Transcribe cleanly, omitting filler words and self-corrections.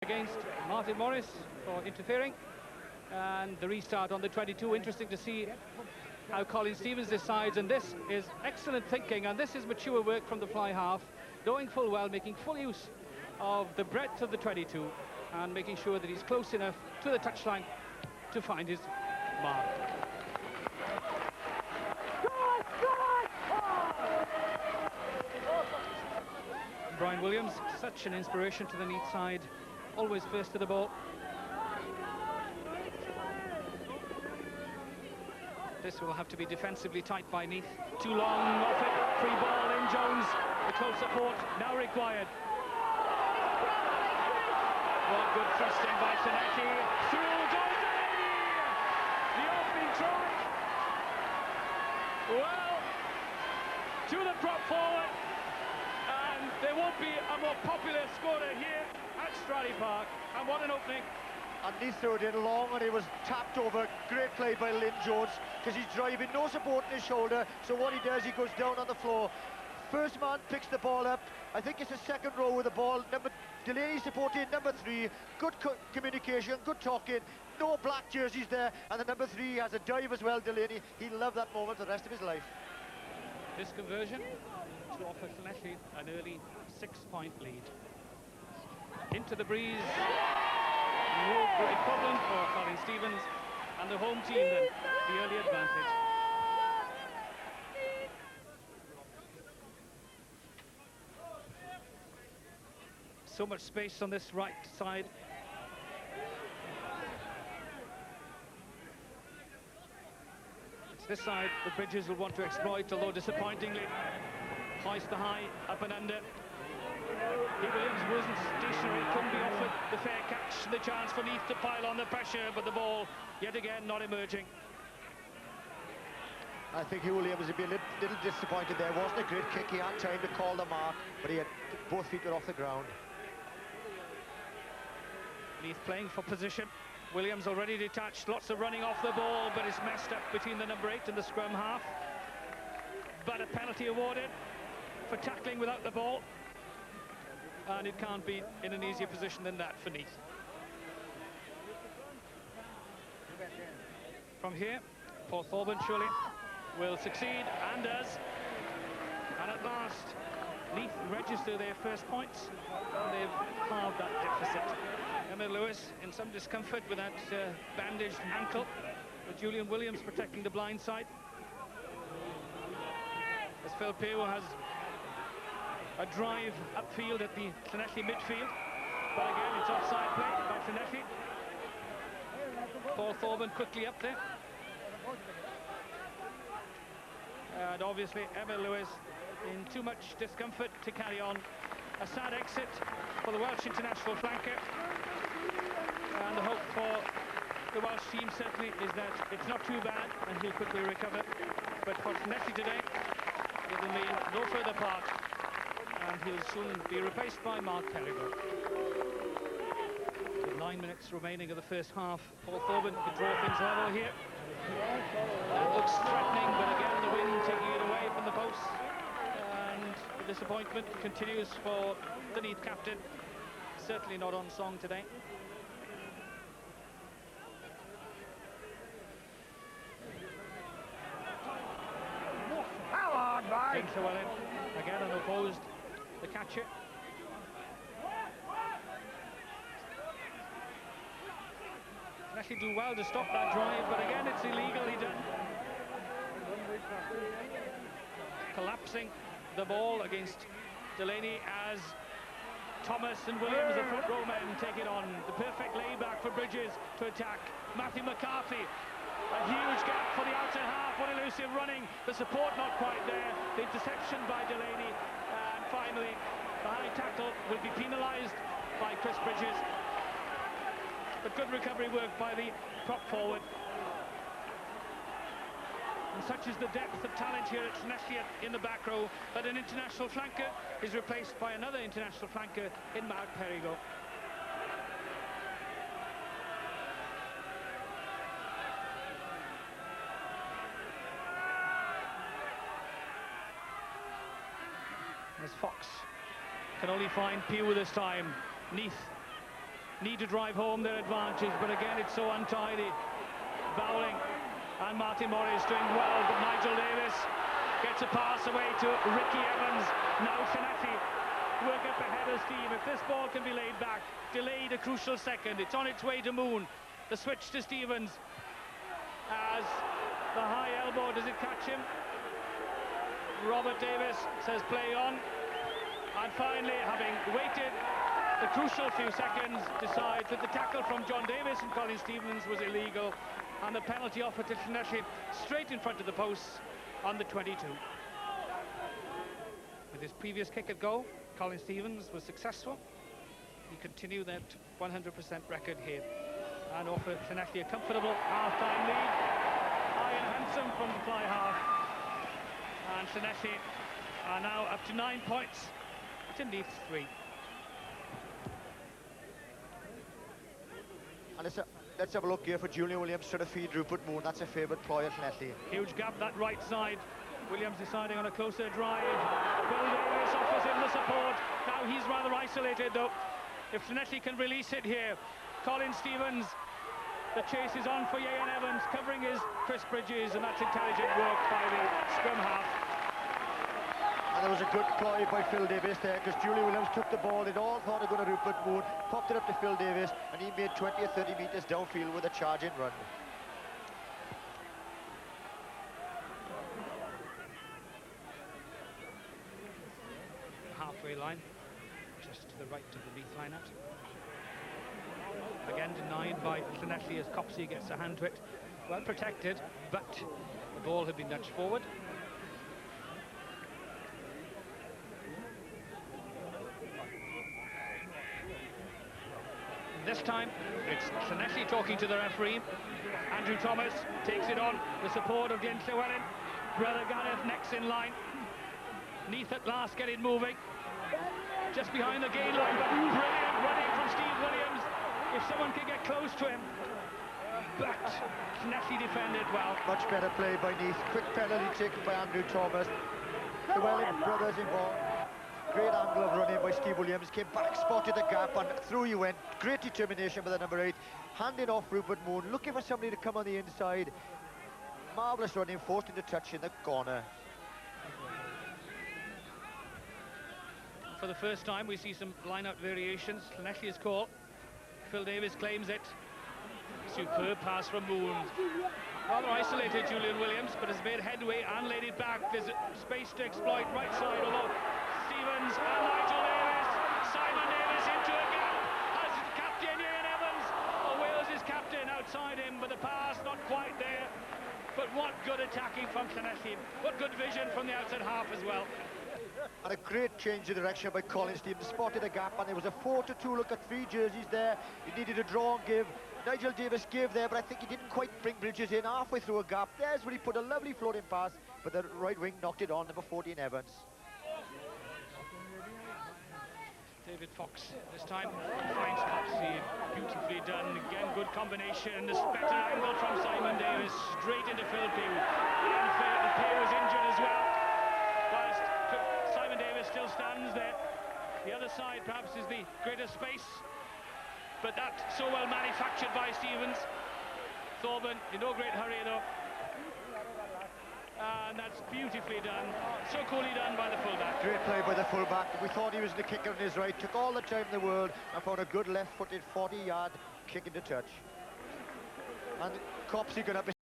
Against Martin Morris for interfering, and the restart on the 22. Interesting to see how Colin Stevens decides, and this is excellent thinking, and this is mature work from the fly half, knowing full well, making full use of the breadth of the 22 and making sure that he's close enough to the touchline to find his mark. Brian Williams, such an inspiration to the Neath side, always first to the ball. This will have to be defensively tight by Neath. Too long off it, free ball in Jones. The close support now required. Well, good thrusting by Zanetti. Through goes Delaney! The off-beat try. Well, to the prop forward. And there won't be a more popular scorer here at Stradey Park. And what an opening. And Neath threw it in long, and it was tapped over. Great play by Lynn Jones, because he's driving, no support in his shoulder. So what he does, he goes down on the floor. First man picks the ball up. I think it's the second row with the ball. Delaney supporting number 3. Good communication, good talking. No black jerseys there. And the number 3 has a dive as well, Delaney. He'll love that moment the rest of his life. This conversion to offer Llanelli an early 6-point lead. Into the breeze. No great problem for Colin Stevens, and the home team then the early advantage. So much space on this right side. It's this side the Bridges will want to exploit, although disappointingly. Hoist the high, up and under. Williams wasn't stationary, couldn't be offered the fair catch, the chance for Neath to pile on the pressure, but the ball, yet again, not emerging. I think Hugh Williams would be a little disappointed there. Wasn't a great kick, he had time to call the mark, but he had both feet were off the ground. Neath playing for position. Williams already detached, lots of running off the ball, but it's messed up between the number 8 and the scrum half. But a penalty awarded for tackling without the ball. And it can't be in an easier position than that for Neath. From here, Paul Thorburn surely will succeed, and does. And at last, Neath register their first points, and they've halved that deficit. Emma Lewis in some discomfort with that bandaged ankle, with Julian Williams protecting the blind side. As Phil Pugh has a drive upfield at the Llanelli midfield, but again it's offside play by Llanelli. Paul Thorburn quickly up there, and obviously Emma Lewis in too much discomfort to carry on. A sad exit for the Welsh international flanker, and the hope for the Welsh team certainly is that it's not too bad and he'll quickly recover. But for Llanelli today, it will mean no further part, and he'll soon be replaced by Mark Perigo. With 9 minutes remaining of the first half, Paul Thorburn could draw things level here. That looks threatening, but again the wind taking it away from the post, and the disappointment continues for the Neath captain. Certainly not on song today. James Llewellyn, again unopposed, the catcher. Actually do well to stop that drive, but again it's illegally done. Collapsing the ball against Delaney as Thomas and Williams, the front row men, take it on. The perfect layback for Bridges to attack. Matthew McCarthy. A huge gap for the outer half, what elusive running, the support not quite there, the interception by Delaney, and finally the high tackle will be penalised by Chris Bridges. But good recovery work by the prop forward. And such is the depth of talent here at Llanelli in the back row that an international flanker is replaced by another international flanker in Mark Perigo. As Fox can only find Pugh this time. Neath need to drive home their advantage, but again it's so untidy. Bowling and Martin Morris doing well, but Nigel Davis gets a pass away to Ricky Evans. Now Llanelli work up ahead of steam. If this ball can be laid back, delayed a crucial second, it's on its way to Moon. The switch to Stevens as the high elbow, does it catch him? Robert Davis says play on, and finally, having waited the crucial few seconds, decides that the tackle from John Davis and Colin Stevens was illegal, and the penalty offered to Llanelli straight in front of the posts on the 22. With his previous kick at goal, Colin Stevens was successful. He continued that 100% record here and offered Llanelli a comfortable half-time lead. High and handsome from the fly half, and Llanelli are now up to 9 points to Neath's 3. And let's have a look here for Julian Williams trying to feed Rupert Moon. That's a favourite ploy at Llanelli. Huge gap that right side. Williams deciding on a closer drive. Phil Davis offers him the support. Now he's rather isolated though. If Llanelli can release it here, Colin Stevens, the chase is on for Ieuan Evans, covering his Chris Bridges, and that's intelligent work by the scrum half. And there was a good ploy by Phil Davis there, because Julian Williams took the ball. They'd all thought of going to Rupert Moon, popped it up to Phil Davis, and he made 20 or 30 metres downfield with a charging run. Halfway line, just to the right of the Leith line-out. Again denied by Llanelli as Copsey gets a hand to it. Well protected, but the ball had been nudged forward. This time it's Llanelli talking to the referee. Andrew Thomas takes it on, the support of Jens Llewellyn. Brother Gareth next in line. Neath at last get it moving. Just behind the gain line, but brilliant running from Steve Williams. If someone can get close to him. But Llanelli defended well. Much better play by Neath. Quick penalty taken by Andrew Thomas. Llewellyn brothers involved. Great angle of running by Steve Williams. Came back, spotted the gap, and through he went. Great determination by the number 8. Handing off Rupert Moon, looking for somebody to come on the inside. Marvellous running, forced into touch in the corner. For the first time we see some line-out variations. Llanelli's call. Phil Davis claims it. Superb pass from Moon. Rather isolated Julian Williams, but has made headway and laid it back. There's space to exploit right side, although Stevens and Nigel Davis. Simon Davis into a gap. Has captain Ieuan Evans. Oh, Wales is captain outside him, but the pass not quite there. But what good attacking from Llanelli. What good vision from the outside half as well. And a great change of direction by Colin Stevens. Spotted a gap, and there was a 4-2 look at 3 jerseys there. He needed a draw and give. Nigel Davis gave there, but I think he didn't quite bring Bridges in halfway through a gap. There's where he put a lovely floating pass, but the right wing knocked it on, number 14 Evans. David Fox this time finds Copsey. Beautifully done. Again, good combination. This better angle from Simon Davis straight into Phil Pugh. And Pugh was injured as well. Whilst Simon Davis still stands there. The other side perhaps is the greater space, but that's so well manufactured by Stevens. Thorburn in no great hurry though. And that's beautifully done. So coolly done by the fullback. Great play by the fullback. We thought he was the kicker on his right. Took all the time in the world and found a good left-footed 40-yard kick into touch. And Copsey got up